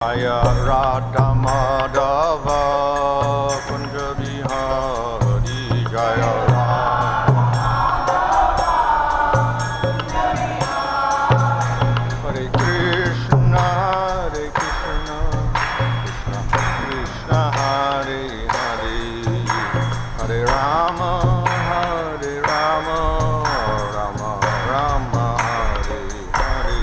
Jaya Radha Madhava Kunja Bihari Jaya Radha Hare Krishna Krishna Krishna Hare Hare Hare Rama Rama Rama Hare Hare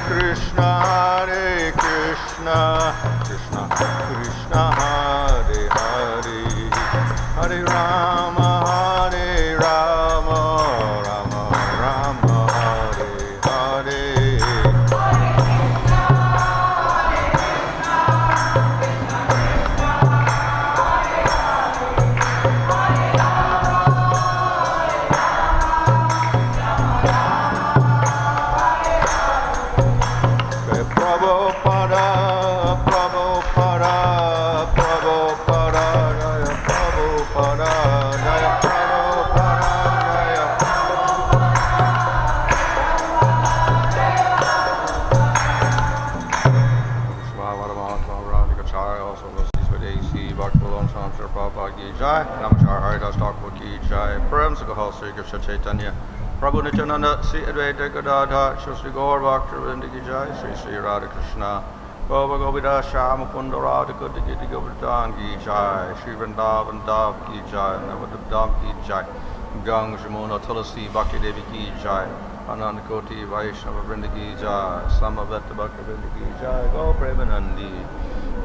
Krishna Krishna Hare Hare Hare Rama Rama Rama Hare Hare Namaskar Haridas Thakur ki jai, Prem Sakahal Sri Krishna Chaitanya, Prabhu Nityananda, Sri Advaita Gadadha, Shri Gaur Bhaktivinoda ki jai, Sri Radha Krishna, Gopa Gopida Shyama Kunda Radhika Digiti Govardhan ki jai, Sri Vrindavan Dhav ki jai, Navadip Dham ki jai, Gang Jamuna Tulasi Bhakti Devi ki jai, Anand Koti Vaishnava Vrinda ki jai, Samaveta Bhakti Vrinda ki jai, Go Premanandi.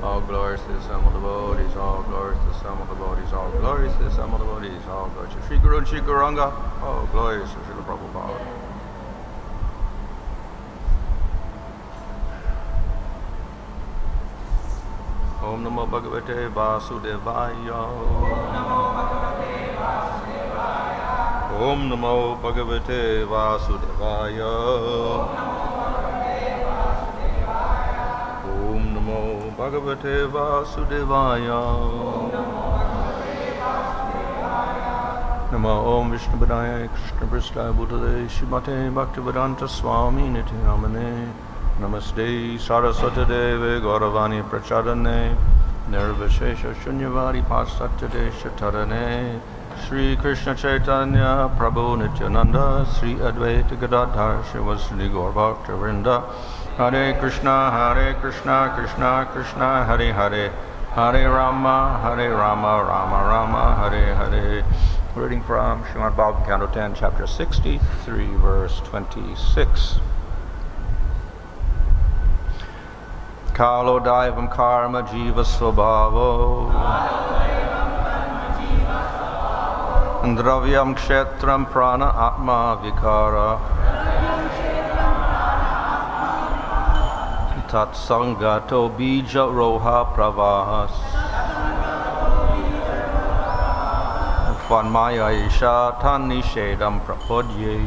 All glories to the sum of the devotees, all glories to the sum of the devotees, all glories to the sum of the devotees, all glories to Sri Guru and Sri Guranga, all glories to Srila Prabhupada. Om Namo Bhagavate Vasudevaya. Om Namo Bhagavate Vasudevaya. Bhagavate Vasudevaya. Namo Om Vishnu Padaya Krishna Prasthaya Bhutale Shrimate Bhaktivedanta Swami Niti Namane Namaste Saraswati Deve Gauravani Prachadane Nirvishesha Shunyavadi Pasatade Shatarane Sri Krishna Chaitanya Prabhu Nityananda Sri Advaita Gadadhar Shivasri Gaur Bhaktivinoda Hare Krishna Krishna Krishna Hare Hare Hare Rama Rama Rama Hare Hare. Reading from Srimad Bhagavatam, Canto 10, Chapter 63, verse 26. Kalo Daivam Karma Jiva svabhava Dravyam Kshetram Prana Atma Vikara Tat Sangato Bija Roha Pravahas Vanmaya Isha Tani Shedam Prapodye.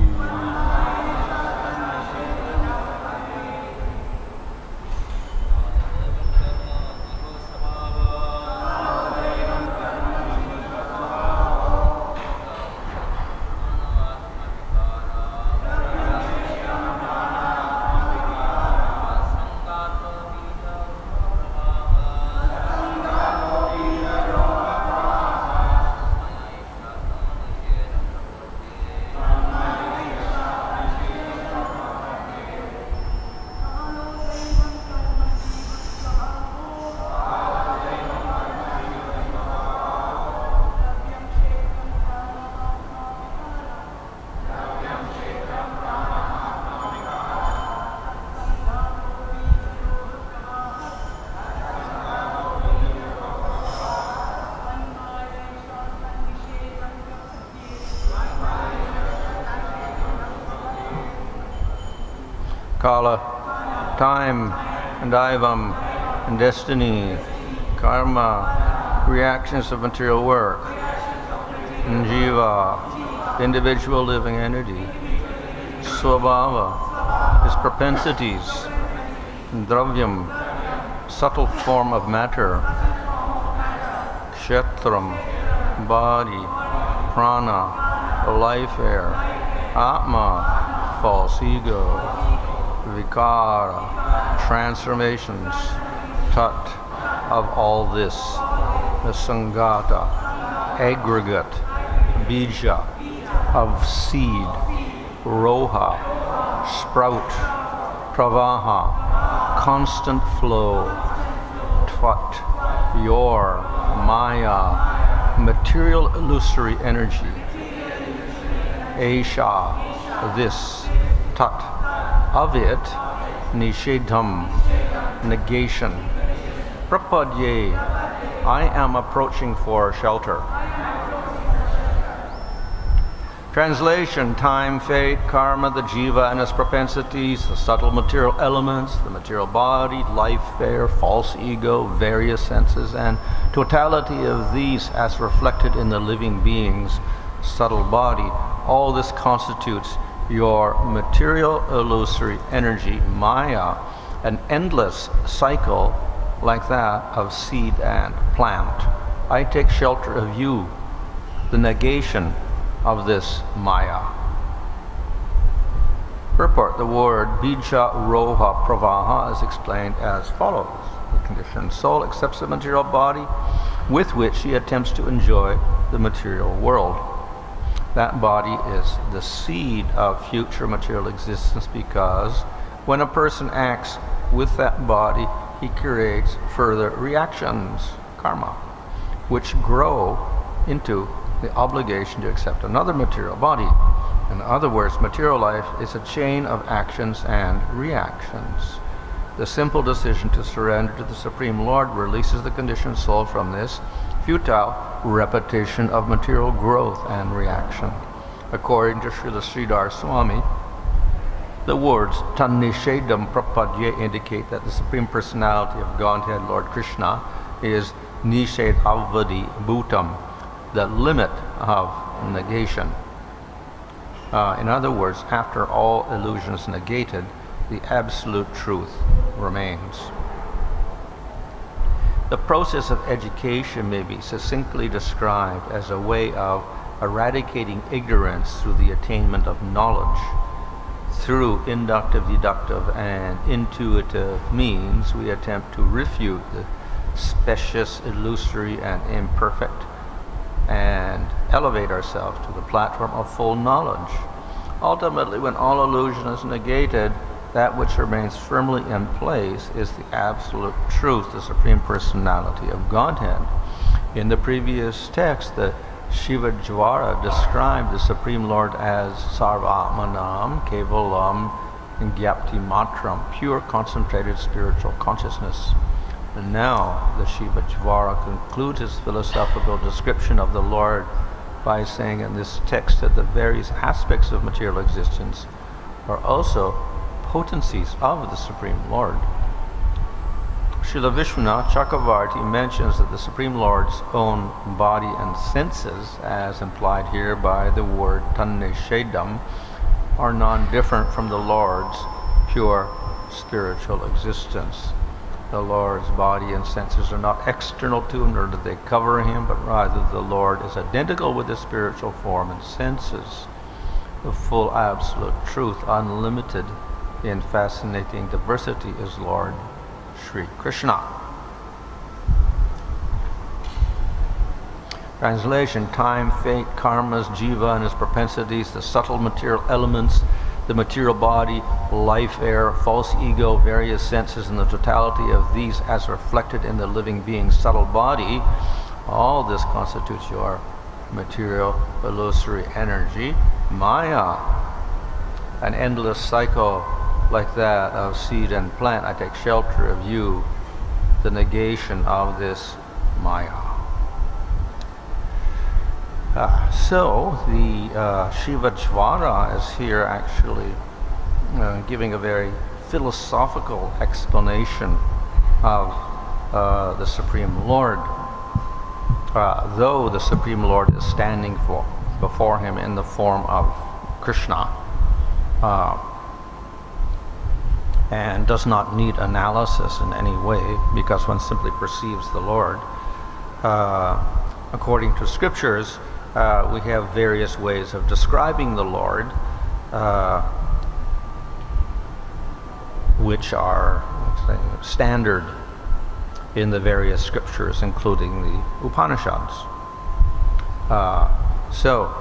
Kala, time, and Daivam, and destiny, karma, reactions of material work, and jiva, the individual living entity, svabhava, his propensities, dravyam, subtle form of matter, kshetram, body, prana, life air, atma, false ego, vikara, transformations, tat, of all this, the sangata, aggregate, bija, of seed, roha, sprout, pravaha, constant flow, tvat, your, maya, material illusory energy, Aisha, this, tat, of it, nishedham, negation, prapadye, I am approaching for shelter. Translation, time, fate, karma, the jiva and its propensities, the subtle material elements, the material body, life, air, false ego, various senses, and totality of these as reflected in the living being's subtle body. All this constitutes your material illusory energy, maya, an endless cycle like that of seed and plant. I take shelter of you, the negation of this maya. Purport, the word bija roha pravaha is explained as follows. The conditioned soul accepts the material body with which she attempts to enjoy the material world. That body is the seed of future material existence because when a person acts with that body, he creates further reactions, karma, which grow into the obligation to accept another material body. In other words, material life is a chain of actions and reactions. The simple decision to surrender to the Supreme Lord releases the conditioned soul from this futile repetition of material growth and reaction. According to Srila Sridhar Swami, the words Tannishedam Prapadye indicate that the Supreme Personality of Godhead, Lord Krishna, is Nished Avadi Bhutam, the limit of negation. In other words, after all illusions negated, the absolute truth remains. The process of education may be succinctly described as a way of eradicating ignorance through the attainment of knowledge. Through inductive, deductive, and intuitive means, we attempt to refute the specious, illusory, and imperfect, and elevate ourselves to the platform of full knowledge. Ultimately, when all illusion is negated, that which remains firmly in place is the absolute truth, the Supreme Personality of Godhead. In the previous text, the Sivajvara described the Supreme Lord as Sarvatmanam, Kevalam, and Gyapti Matram, pure concentrated spiritual consciousness. And now the Sivajvara concludes his philosophical description of the Lord by saying in this text that the various aspects of material existence are also potencies of the Supreme Lord. Srila Vishwanath Chakravarti mentions that the Supreme Lord's own body and senses, as implied here by the word Tannishedam, are non-different from the Lord's pure spiritual existence. The Lord's body and senses are not external to him, nor do they cover him, but rather the Lord is identical with his spiritual form and senses. The full absolute truth, unlimited in fascinating diversity, is Lord Sri Krishna. Translation, time, fate, karmas, jiva and its propensities, the subtle material elements, the material body, life, air, false ego, various senses, and the totality of these as reflected in the living being's subtle body, all this constitutes your material illusory energy, maya, an endless cycle like that of seed and plant. I take shelter of you, the negation of this maya. So the Sivajvara is here actually giving a very philosophical explanation of the Supreme Lord, though the Supreme Lord is standing before him in the form of Krishna. and does not need analysis in any way, because one simply perceives the Lord. According to scriptures, we have various ways of describing the Lord, which are standard in the various scriptures, including the Upanishads. So,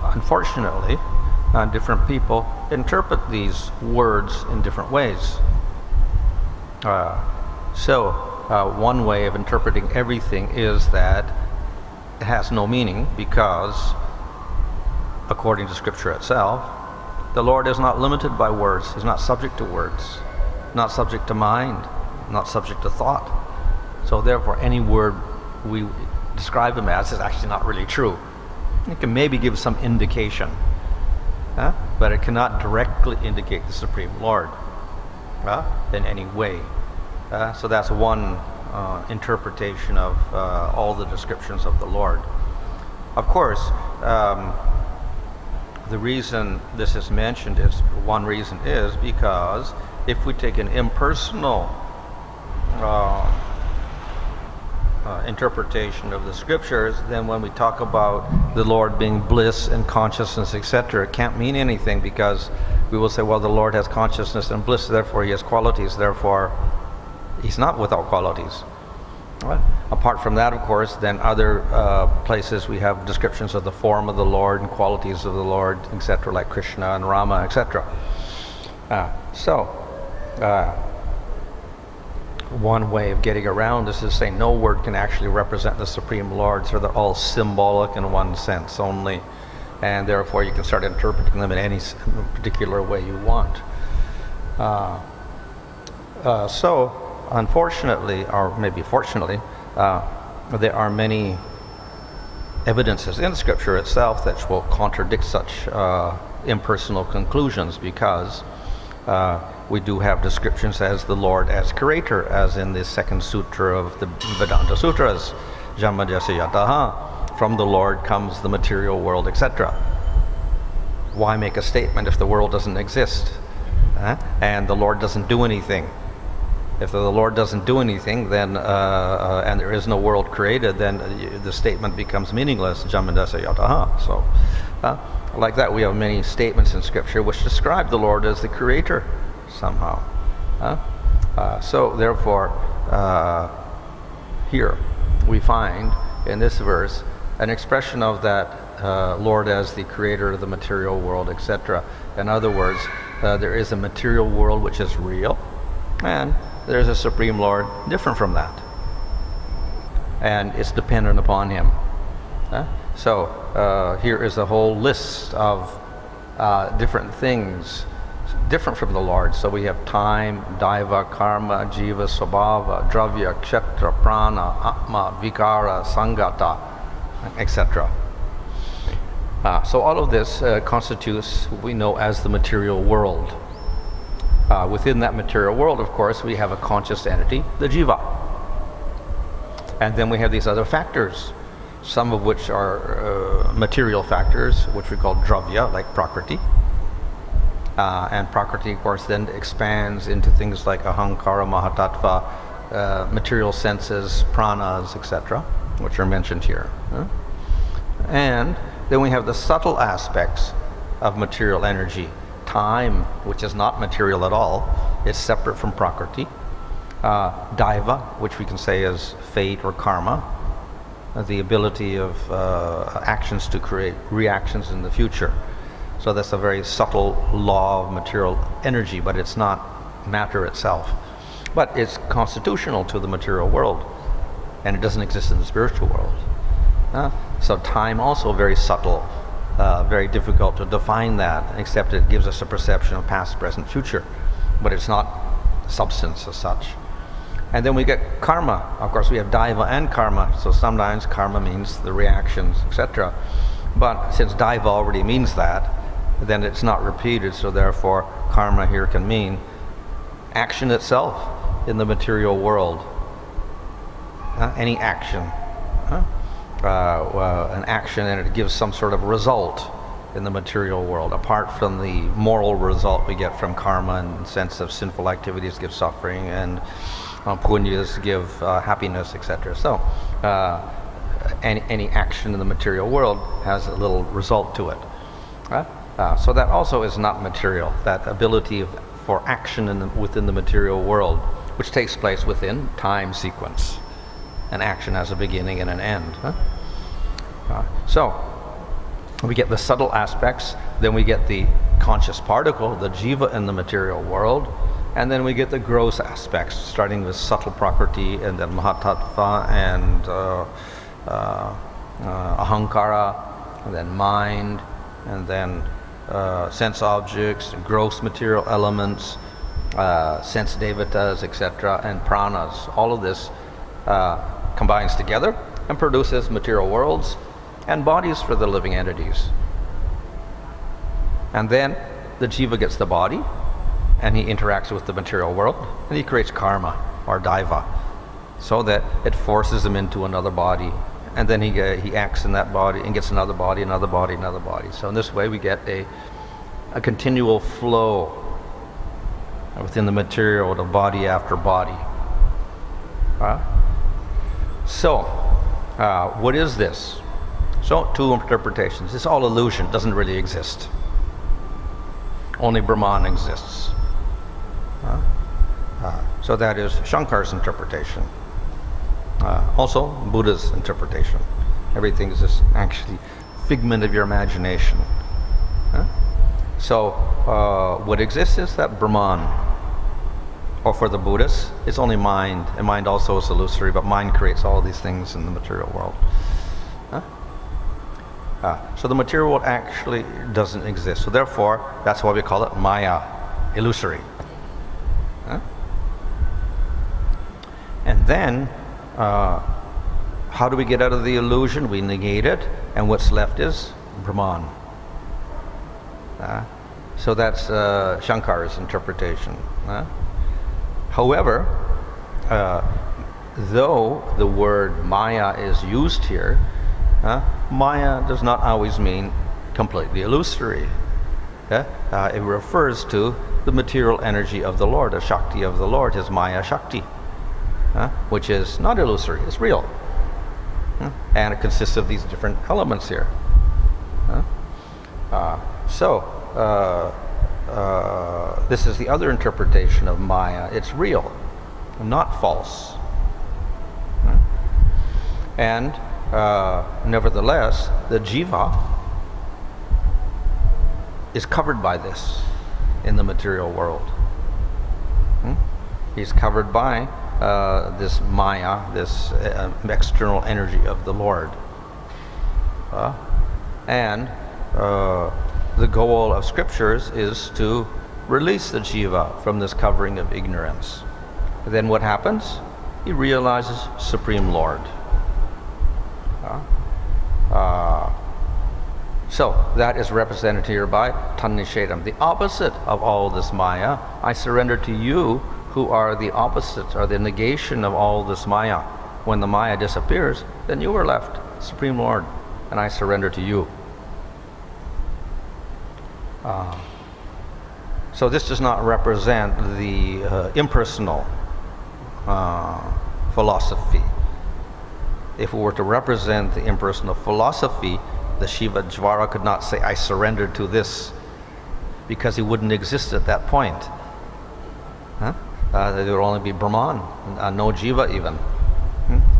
unfortunately, different people interpret these words in different ways. One way of interpreting everything is that it has no meaning, because, according to Scripture itself, the Lord is not limited by words. He's not subject to words, not subject to mind, not subject to thought. So therefore, any word we describe him as is actually not really true. It can maybe give some indication, but it cannot directly indicate the Supreme Lord in any way. So that's one interpretation of all the descriptions of the Lord. Of course, the reason this is mentioned is, one reason is because if we take an impersonal interpretation of the scriptures, then when we talk about the Lord being bliss and consciousness, etc., it can't mean anything, because we will say, well, the Lord has consciousness and bliss, therefore he has qualities, therefore he's not without qualities. Right? Apart from that, of course, then other places we have descriptions of the form of the Lord and qualities of the Lord, etc., like Krsna and Rama, etc. One way of getting around this is saying no word can actually represent the Supreme Lord, so they're all symbolic in one sense only, and therefore you can start interpreting them in any particular way you want. So, unfortunately, or maybe fortunately, there are many evidences in Scripture itself that will contradict such impersonal conclusions, because we do have descriptions as the Lord as creator, as in the second sutra of the Vedanta Sutras, Janma-jasya yataha, from the Lord comes the material world, etc. Why make a statement if the world doesn't exist? And the Lord doesn't do anything. If the Lord doesn't do anything, then and there is no world created, then the statement becomes meaningless, Janma-jasya yataha. So, like that, we have many statements in Scripture which describe the Lord as the creator somehow. So therefore, here we find in this verse an expression of that Lord as the creator of the material world, etc. In other words, there is a material world which is real, and there's a Supreme Lord different from that, and it's dependent upon him. So here is a whole list of different things different from the Lord. So we have time, daiva, karma, jiva, svabhava, dravya, kshetra, prana, atma, vikara, sangata, etc. So all of this constitutes what we know as the material world. Within that material world, of course, we have a conscious entity, the jiva. And then we have these other factors, some of which are material factors, which we call dravya, like prakriti. And prakriti, of course, then expands into things like ahankara, mahatattva, material senses, pranas, etc., which are mentioned here. And then we have the subtle aspects of material energy. Time, which is not material at all, is separate from prakriti. Daiva, which we can say is fate or karma, the ability of actions to create reactions in the future. So that's a very subtle law of material energy, but it's not matter itself. But it's constitutional to the material world, and it doesn't exist in the spiritual world. So time also very subtle, very difficult to define that, except it gives us a perception of past, present, future, but it's not substance as such. And then we get karma. Of course, we have daiva and karma, so sometimes karma means the reactions, etc. But since daiva already means that, then it's not repeated, so therefore karma here can mean action itself in the material world. Any action. An action, and it gives some sort of result in the material world, apart from the moral result we get from karma and sense of sinful activities give suffering, and punyas give happiness, etc. So any action in the material world has a little result to it. So that also is not material, that ability for action within the material world, which takes place within time sequence. An action has a beginning and an end. So we get the subtle aspects, then we get the conscious particle, the jiva in the material world, and then we get the gross aspects, starting with subtle prakriti, and then mahatattva, and ahankara, and then mind, and then sense objects, gross material elements, sense devatas, etc., and pranas. All of this combines together and produces material worlds and bodies for the living entities. And then the jiva gets the body, and he interacts with the material world, and he creates karma, or daiva, so that it forces him into another body, and then he acts in that body and gets another body, another body, another body. So in this way we get a continual flow within the material world of body after body. So what is this? So two interpretations. It's all illusion, doesn't really exist. Only Brahman exists. So that is Shankar's interpretation. Also Buddha's interpretation. Everything is just actually figment of your imagination. So what exists is that Brahman. Or for the Buddhists, it's only mind, and mind also is illusory, but mind creates all these things in the material world. So the material world actually doesn't exist. So therefore, that's why we call it Maya, illusory. And then, how do we get out of the illusion? We negate it, and what's left is Brahman. So that's Shankar's interpretation. However, though the word Maya is used here, Maya does not always mean completely illusory. It refers to the material energy of the Lord, the Shakti of the Lord, his Maya Shakti, which is not illusory, it's real. And it consists of these different elements here. This is the other interpretation of Maya. It's real, not false. And nevertheless, the jiva is covered by this in the material world. He's covered by this Maya, this external energy of the Lord. And the goal of scriptures is to release the jiva from this covering of ignorance. Then what happens? He realizes Supreme Lord. So that is represented here by Tannishedam, the opposite of all this Maya. I surrender to you, who are the opposite, or the negation of all this Maya. When the Maya disappears, then you are left, Supreme Lord, and I surrender to you. So this does not represent the impersonal philosophy. If we were to represent the impersonal philosophy, the Sivajvara could not say, I surrender to this, because he wouldn't exist at that point. There would only be Brahman, no jiva even.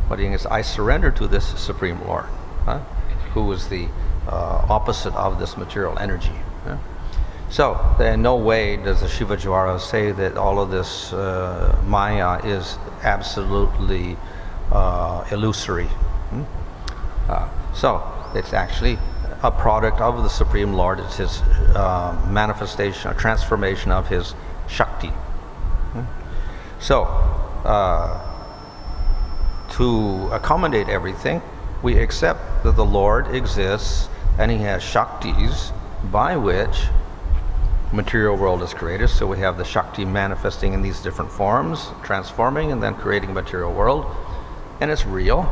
But he says, I surrender to this Supreme Lord, who is the opposite of this material energy. So, in no way does the Sivajvara say that all of this Maya is absolutely illusory. So, it's actually a product of the Supreme Lord. It's his manifestation, a transformation of his Shakti. So, to accommodate everything, we accept that the Lord exists and he has Shaktis by which material world is created. So we have the Shakti manifesting in these different forms, transforming and then creating material world, and it's real.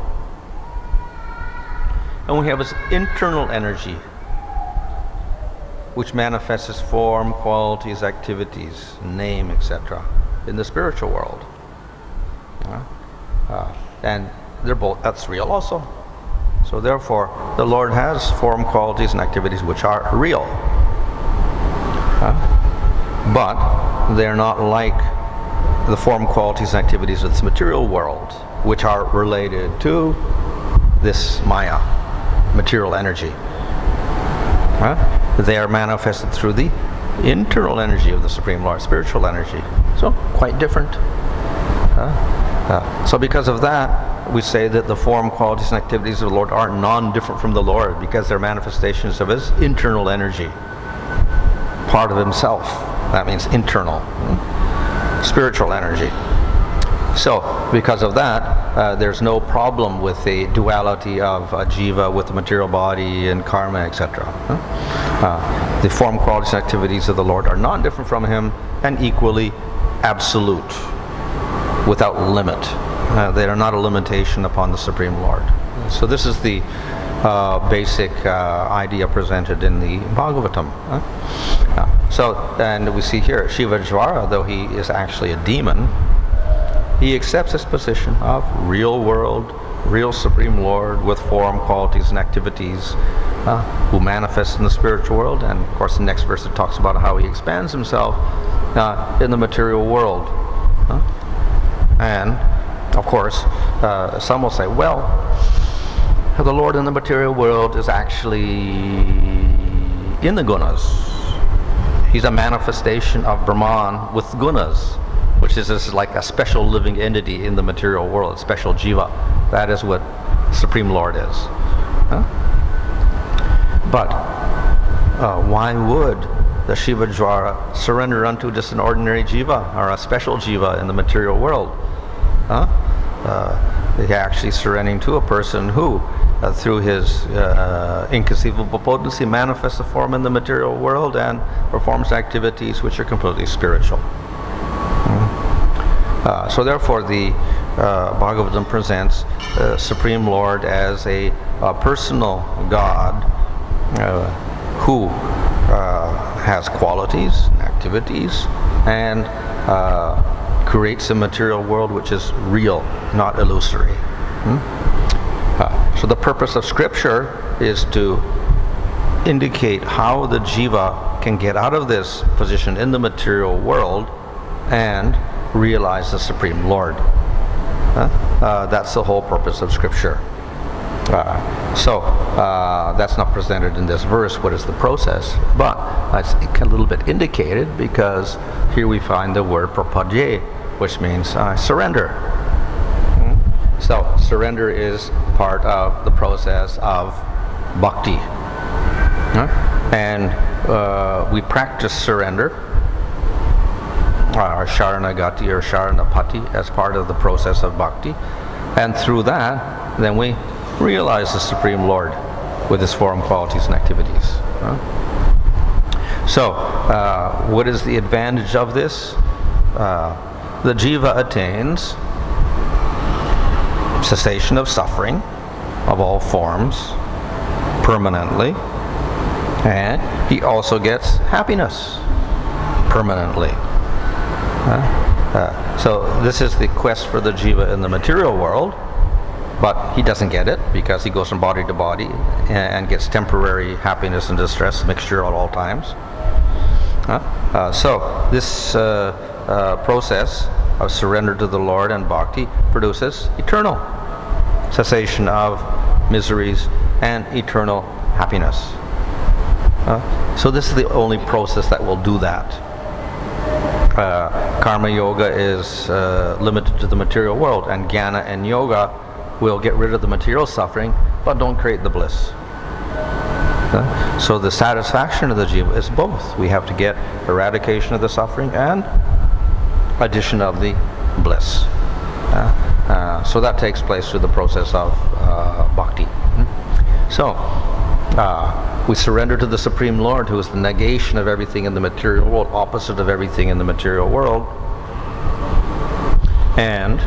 And we have this internal energy which manifests its form, qualities, activities, name, etc. in the spiritual world. And they're both, that's real also. So therefore, the Lord has form, qualities, and activities which are real. But they're not like the form, qualities, and activities of this material world, which are related to this Maya, material energy. They are manifested through the internal energy of the Supreme Lord, spiritual energy. So, quite different. So because of that, we say that the form, qualities, and activities of the Lord are non-different from the Lord, because they're manifestations of His internal energy, part of Himself. That means internal, spiritual energy. So, because of that, there's no problem with the duality of jiva with the material body and karma, etc. The form, qualities, and activities of the Lord are non-different from Him and equally absolute, without limit. They are not a limitation upon the Supreme Lord. So this is the basic idea presented in the Bhagavatam. And we see here, Sivajvara, though he is actually a demon, he accepts his position of real world, real Supreme Lord with form, qualities, and activities, who manifests in the spiritual world. And of course, the next verse it talks about how he expands himself in the material world. And of course, some will say, well, the Lord in the material world is actually in the gunas. He's a manifestation of Brahman with gunas, which is just like a special living entity in the material world, a special jiva. That is what Supreme Lord is. But why would the Sivajvara surrender unto just an ordinary jiva or a special jiva in the material world? They're actually surrendering to a person who, through his inconceivable potency, manifests a form in the material world and performs activities which are completely spiritual. So therefore, the Bhagavatam presents Supreme Lord as a personal God who has qualities, activities, and creates a material world which is real, not illusory. So the purpose of Scripture is to indicate how the jiva can get out of this position in the material world and realize the Supreme Lord. That's the whole purpose of Scripture. So that's not presented in this verse, what is the process, but it's a little bit indicated because here we find the word prapadye, which means surrender. So surrender is part of the process of bhakti. And we practice surrender, or sharanagati or sharanapati, as part of the process of bhakti. And through that, then we realize the Supreme Lord with His form, qualities, and activities. So, what is the advantage of this? The jiva attains cessation of suffering of all forms permanently, and he also gets happiness permanently. So this is the quest for the jiva in the material world, but he doesn't get it because he goes from body to body and gets temporary happiness and distress mixture at all times. So this process of surrender to the Lord and bhakti produces eternal cessation of miseries and eternal happiness. So this is the only process that will do that. Karma yoga is limited to the material world, and jnana and yoga will get rid of the material suffering but don't create the bliss. So the satisfaction of the jiva is both. We have to get eradication of the suffering and addition of the bliss. So that takes place through the process of bhakti. So we surrender to the Supreme Lord, who is the negation of everything in the material world, opposite of everything in the material world. And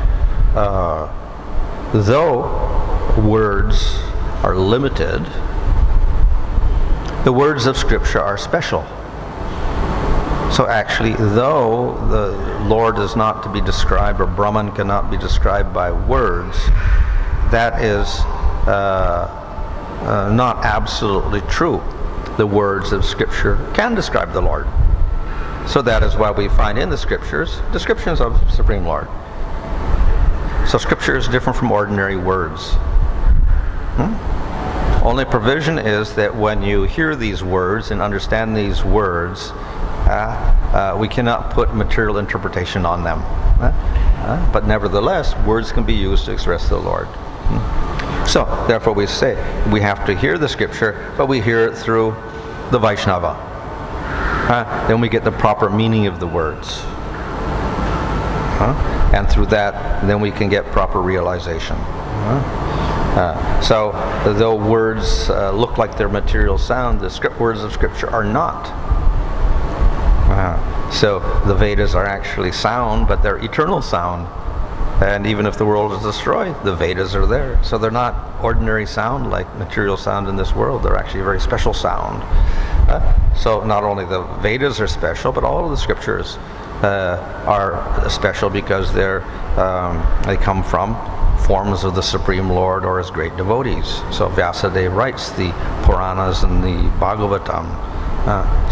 though words are limited, The words of Scripture are special. So actually, though the Lord is not to be described, or Brahman cannot be described by words, that is not absolutely true. The words of Scripture can describe the Lord. So that is why we find in the Scriptures descriptions of Supreme Lord. So Scripture is different from ordinary words. Only provision is that when you hear these words and understand these words, we cannot put material interpretation on them. But nevertheless, words can be used to express the Lord. So, therefore we say, we have to hear the Scripture, but we hear it through the Vaishnava. Then we get the proper meaning of the words. And through that, then we can get proper realization. So, though words look like they're material sound, the words of Scripture are not. So the Vedas are actually sound, but they're eternal sound. And even if the world is destroyed, the Vedas are there. So they're not ordinary sound like material sound in this world. They're actually a very special sound. So not only the Vedas are special, but all of the Scriptures are special because they come from forms of the Supreme Lord or His great devotees. So Vyasadeva writes the Puranas and the Bhagavatam.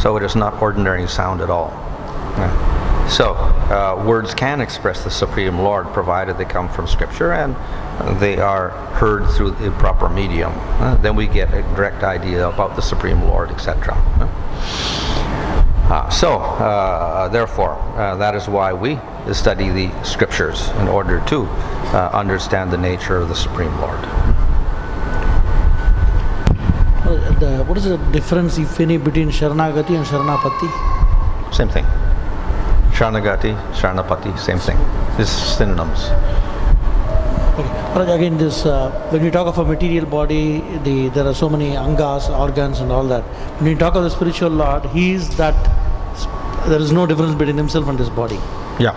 So it is not ordinary sound at all. So words can express the Supreme Lord provided they come from Scripture and they are heard through the proper medium. Then we get a direct idea about the Supreme Lord, etc. Therefore, that is why we study the Scriptures in order to understand the nature of the Supreme Lord. What is the difference, if any, between Sharanagati and Sharanapati? Same thing. Sharanagati, Sharanapati, same thing. It's synonyms. Okay. But again, this when we talk of a material body, there are so many angas, organs, and all that. When we talk of the spiritual Lord, He is that. There is no difference between Himself and His body. Yeah.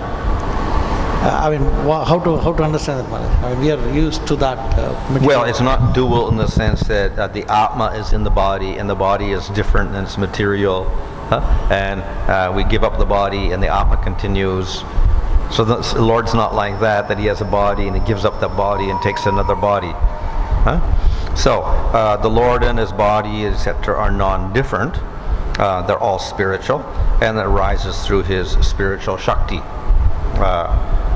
I mean, how to understand that, Maharaj? I mean, we are used to that. Well, it's not dual in the sense that the Atma is in the body and the body is different and it's material. And we give up the body and the Atma continues. So the Lord's not like that He has a body and He gives up that body and takes another body. So the Lord and His body, etc., are non-different. They're all spiritual, and it arises through His spiritual Shakti.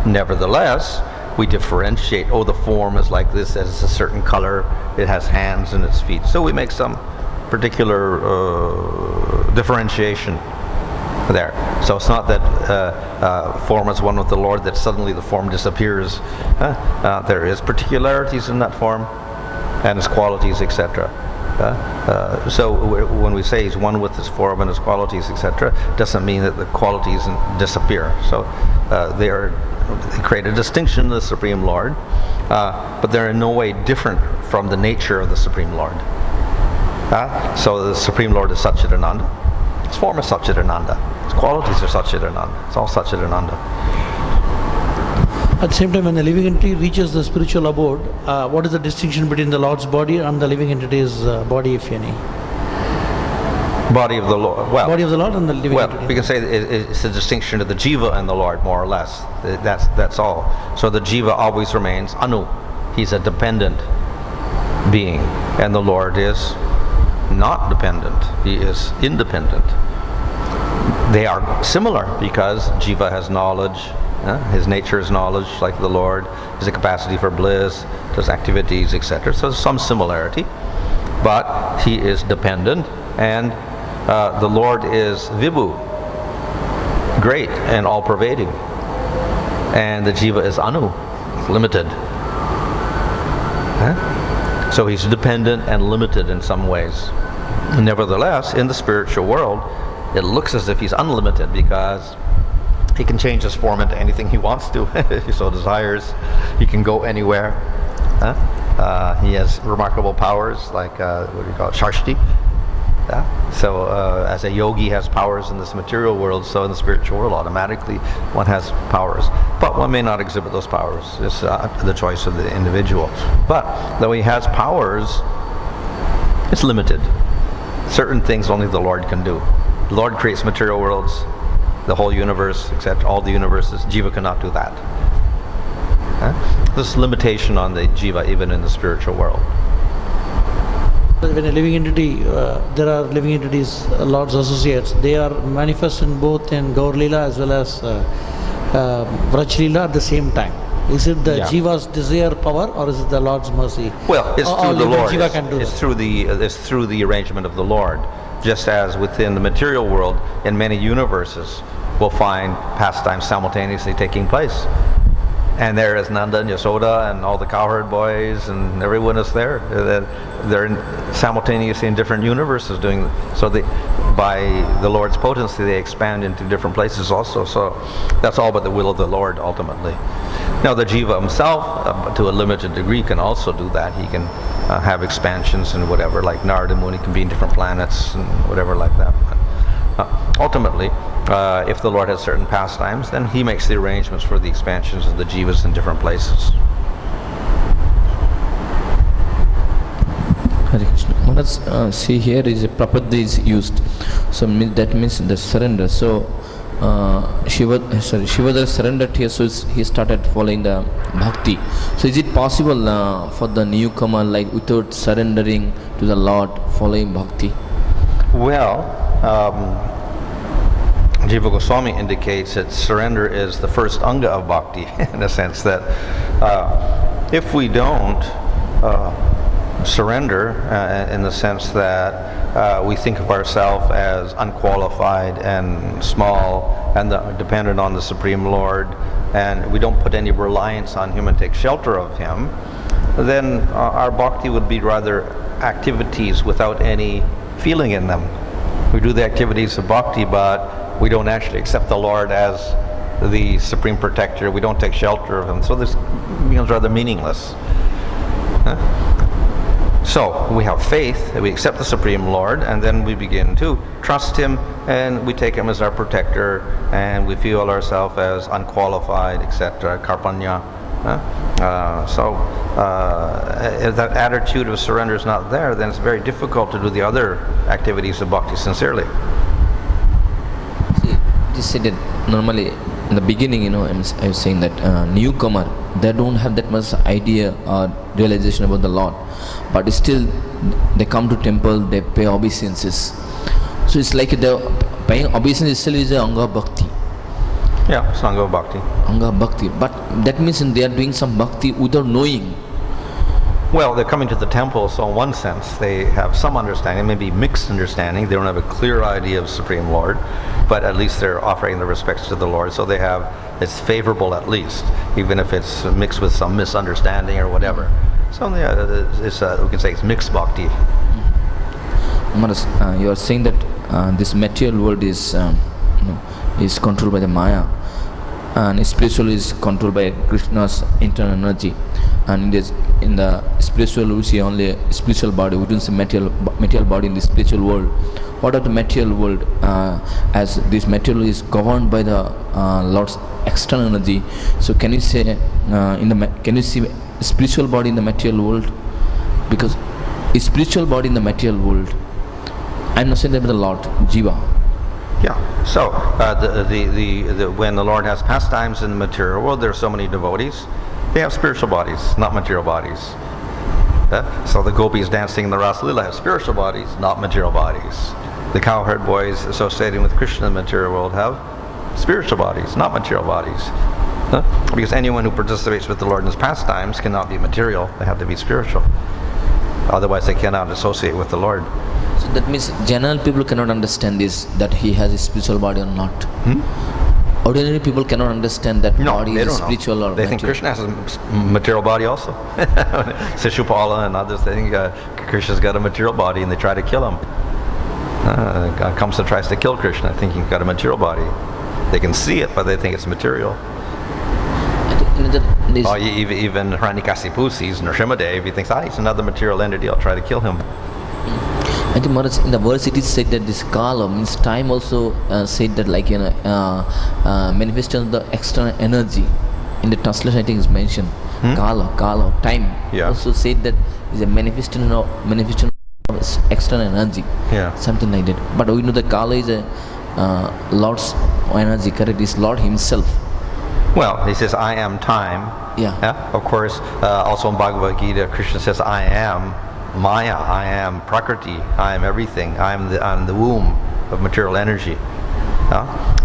Nevertheless, we differentiate, the form is like this, it has a certain color, it has hands and its feet. So we make some particular differentiation there. So it's not that form is one with the Lord, that suddenly the form disappears. There is particularities in that form and its qualities, etc. So when we say He's one with His form and His qualities, etc., doesn't mean that the qualities disappear. So they create a distinction in the Supreme Lord, but they're in no way different from the nature of the Supreme Lord. So the Supreme Lord is Satchidananda. His form is Satchidananda. His qualities are Satchidananda. It's all Satchidananda. At the same time, when the living entity reaches the spiritual abode, what is the distinction between the Lord's body and the living entity's body, if any? Body of the Lord. Well, body of the Lord and the living entity. Well, we can say it's a distinction of the jiva and the Lord, more or less. That's all. So the jiva always remains anu. He's a dependent being, and the Lord is not dependent. He is independent. They are similar because jiva has knowledge. His nature is knowledge, like the Lord. Has a capacity for bliss, does activities, etc. So there's some similarity, but He is dependent, and the Lord is vibhu, great and all-pervading, and the jiva is anu, limited. So He's dependent and limited in some ways. Nevertheless, in the spiritual world, it looks as if He's unlimited because He can change His form into anything He wants to, if He so desires. He can go anywhere. He has remarkable powers, like what do you call it, Shashti. So as a yogi has powers in this material world, so in the spiritual world automatically one has powers. But one may not exhibit those powers. It's the choice of the individual. But though he has powers, it's limited. certain things only the Lord can do. The Lord creates material worlds, the whole universe, etc., all the universes. Jiva cannot do that. There's limitation on the jiva even in the spiritual world. When a living entity, there are living entities, Lord's associates, they are manifest in both in Gaur Leela as well as Vraj Leela at the same time. Is it the jiva's desire power or is it the Lord's mercy? Well, it's through the Lord. Jiva can do it's through the arrangement of the Lord. Just as within the material world, in many universes, we'll find pastimes simultaneously taking place. And there is Nanda and Yasoda and all the cowherd boys and everyone is there. They're simultaneously in different universes doing so. By the Lord's potency, they expand into different places also. So that's all but the will of the Lord ultimately. Now the jiva himself, to a limited degree, can also do that. He can have expansions and whatever, like Narada Muni can be in different planets and whatever like that. But, ultimately, if the Lord has certain pastimes, then he makes the arrangements for the expansions of the jivas in different places. Hare Krishna. Let's see here is a prapadya is used, so that means the surrender. So Shivadra surrendered here, so he started following the bhakti. So is it possible for the newcomer, like without surrendering to the Lord, following bhakti? Well, Jiva Goswami indicates that surrender is the first anga of bhakti, in a sense that if we don't surrender, in the sense that we think of ourselves as unqualified and small and dependent on the Supreme Lord, and we don't put any reliance on Him and take shelter of Him, then our bhakti would be rather activities without any feeling in them. We do the activities of bhakti, but we don't actually accept the Lord as the supreme protector. We don't take shelter of Him. So this becomes rather meaningless. So we have faith, we accept the Supreme Lord, and then we begin to trust Him, and we take Him as our protector, and we feel ourselves as unqualified, etc., karpanya. If that attitude of surrender is not there, then it's very difficult to do the other activities of bhakti sincerely. See, just said that normally in the beginning, I was saying that newcomer, they don't have that much idea or realization about the Lord, but still they come to temple, they pay obeisances. So it's like the paying obeisance itself is a anga bhakti. Yeah, it's anga bhakti. Anga bhakti, but that means they are doing some bhakti without knowing. Well, they're coming to the temple, so in one sense they have some understanding, maybe mixed understanding. They don't have a clear idea of Supreme Lord, but at least they're offering their respects to the Lord, so they have, it's favorable at least, even if it's mixed with some misunderstanding or whatever. So yeah, we can say it's mixed bhakti. Maharaj, you are saying that this material world is controlled by the Maya, and spiritual is controlled by Krishna's internal energy. And in the spiritual we see only a spiritual body, we don't see material body in the spiritual world. What of the material world, as this material is governed by the Lord's external energy? So can you say can you see a spiritual body in the material world? Because a spiritual body in the material world, I'm not saying that with the Lord, jiva. Yeah. So when the Lord has pastimes in the material world, there are so many devotees. They have spiritual bodies, not material bodies. So the gopis dancing in the Rasa Lila have spiritual bodies, not material bodies. The cowherd boys associating with Krishna in the material world have spiritual bodies, not material bodies. Because anyone who participates with the Lord in His pastimes cannot be material, they have to be spiritual. Otherwise they cannot associate with the Lord. So that means general people cannot understand this, that he has a spiritual body or not. Ordinary people cannot understand that body is spiritual or they material. think Krishna has a material body also. Sishupala and others, they think Krishna's got a material body and they try to kill him. God comes and tries to kill Krishna thinking he's got a material body. They can see it, but they think it's material. Even Hiranyakasipu sees Nrsimhadev, he thinks, he's another material entity, I'll try to kill him. I think Maharaj, in the verse it is said that this kala means time, also said that like manifestation of the external energy. In the translation I think is mentioned kala, time. Yeah. Also said that is a manifestation of external energy. Yeah. Something like that. But we know the Kala is a Lord's energy, correct? It's Lord himself. Well, he says, I am time. Yeah. Of course, also in Bhagavad Gita, Krishna says, I am Maya, I am Prakriti, I am everything, I'm the womb of material energy.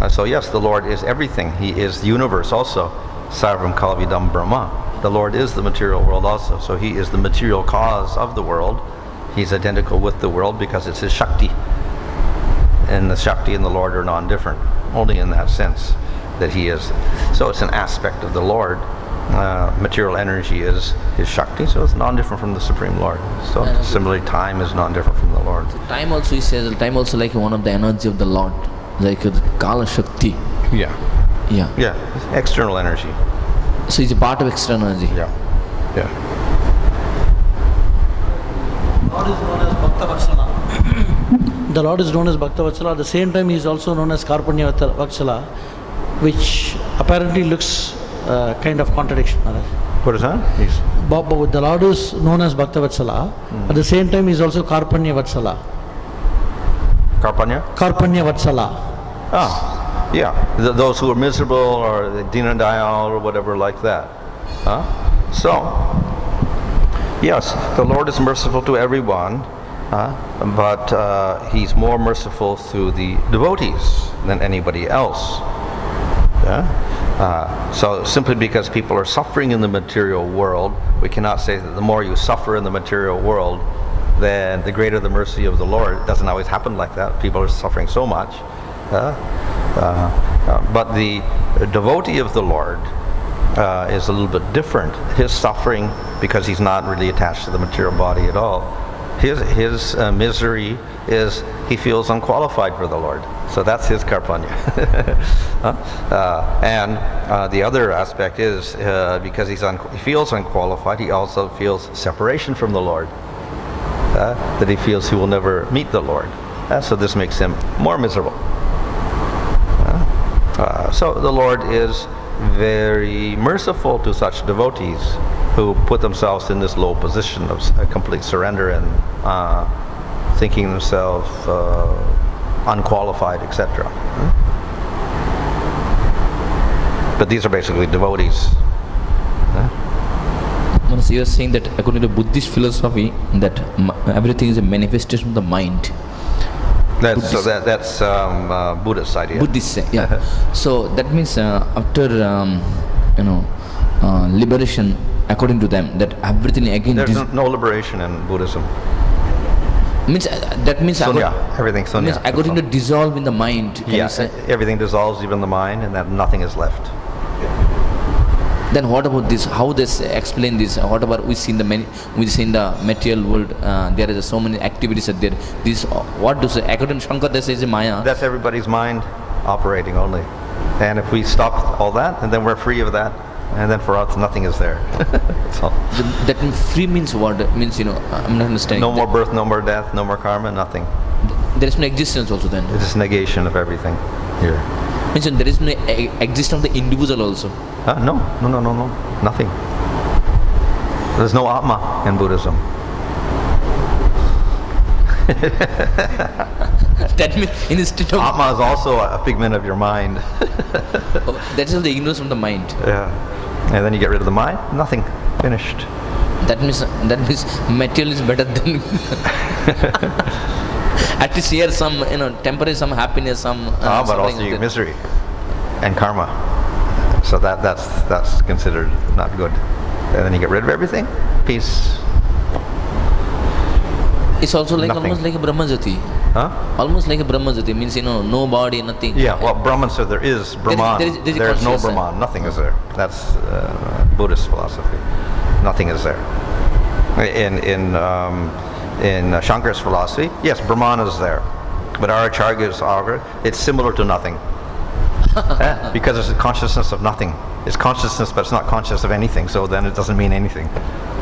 So yes, the Lord is everything. He is the universe also. Sarvam Kalvidam Brahma. The Lord is the material world also. So he is the material cause of the world. He's identical with the world because it's his Shakti. And the Shakti and the Lord are non-different, only in that sense that he is. So it's an aspect of the Lord. Material energy is his Shakti, so it's non-different from the Supreme Lord. So similarly, time is non-different from the Lord. So time also, he says, time also like one of the energy of the Lord, like Kala Shakti. Yeah. Yeah. Yeah, it's external energy. So it's a part of external energy. Yeah. Yeah. Lord is known as Bhakta Vatsala. The Lord is known as Bhakta Vatsala. At the same time, he is also known as Karpanya Vatsala, which apparently looks kind of contradiction. What is that? The Lord is known as Bhakta Vatsala. At the same time, he is also Karpanya Vatsala. Karpanya? Karpanya Vatsala. Ah, yeah. Those who are miserable or Dinadayal or whatever like that. So, yes, the Lord is merciful to everyone, but he's more merciful to the devotees than anybody else. So simply because people are suffering in the material world, we cannot say that the more you suffer in the material world, then the greater the mercy of the Lord. It doesn't always happen like that. People are suffering so much. But the devotee of the Lord is a little bit different. His suffering, because he's not really attached to the material body at all, his misery is he feels unqualified for the Lord. So that's his karpanya. And the other aspect is because he feels unqualified, he also feels separation from the Lord. That he feels he will never meet the Lord. So this makes him more miserable. So the Lord is very merciful to such devotees who put themselves in this low position of complete surrender and thinking themselves unqualified, etc. But these are basically devotees. So you are saying that according to Buddhist philosophy, that everything is a manifestation of the mind. That's Buddhist idea. Buddhist, yeah. So that means after liberation, according to them, that everything again. There's no liberation in Buddhism. Means that means sunya, everything sunya. Means according to dissolve in the mind. Can you say? Everything dissolves, even the mind, and that nothing is left. Then what about this? How this explain this? Whatever we see in the material world, there is so many activities are there. This what do say? According to Shankar, this is Maya. That's everybody's mind operating only. And if we stop all that, and then we're free of that, and then for us nothing is there. So, that free means what? Means I'm not understanding. No more birth, no more death, no more karma, nothing. There is no existence also then. It is negation of everything here. Means there is no existence of the individual also. No, nothing. There's no Atma in Buddhism. That means instead of Atma is also a figment of your mind. That is the ignorance from the mind. Yeah, and then you get rid of the mind, nothing, finished. That means material is better than. At least here some temporary some happiness, some. But also you get misery and karma. So that's considered not good. And then you get rid of everything, peace. It's also like nothing. Almost like a Brahmajati. Almost like a Brahmajati means no body, nothing. Yeah, well, Brahman says there is Brahman. There's no Brahman. Nothing is there. That's Buddhist philosophy. Nothing is there. In Shankar's philosophy, yes, Brahman is there, but our Acharya's argue it's similar to nothing. Because it's a consciousness of nothing. It's consciousness, but it's not conscious of anything. So then it doesn't mean anything.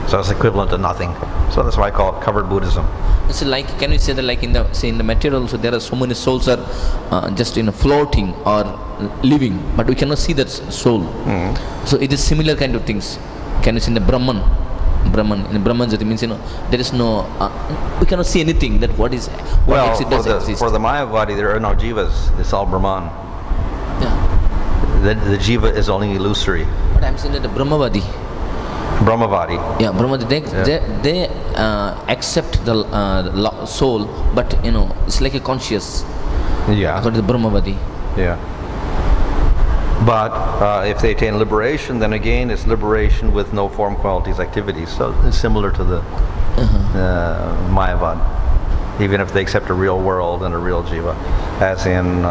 So it's equivalent to nothing. So that's why I call it covered Buddhism. So like, can we say that like in the material also there are so many souls are just floating or living, but we cannot see that soul. So it is similar kind of things. Can you see in the Brahman? Brahman. In Brahman Jyoti means, there is no, we cannot see anything that what makes it does exist. For the Mayavadi, there are no jivas. It's all Brahman. Yeah. The jiva is only illusory. But I'm saying that the Brahmavadi. Brahmavadi. Yeah, Brahmavadi, they accept the soul, but it's like a conscious. Yeah. According to the Brahmavadi. Yeah. But if they attain liberation, then again it's liberation with no form, qualities, activities. So it's similar to the Mayavad. Even if they accept a real world and a real jiva, as in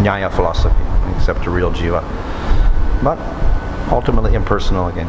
Nyaya philosophy, they accept a real jiva. But ultimately impersonal again.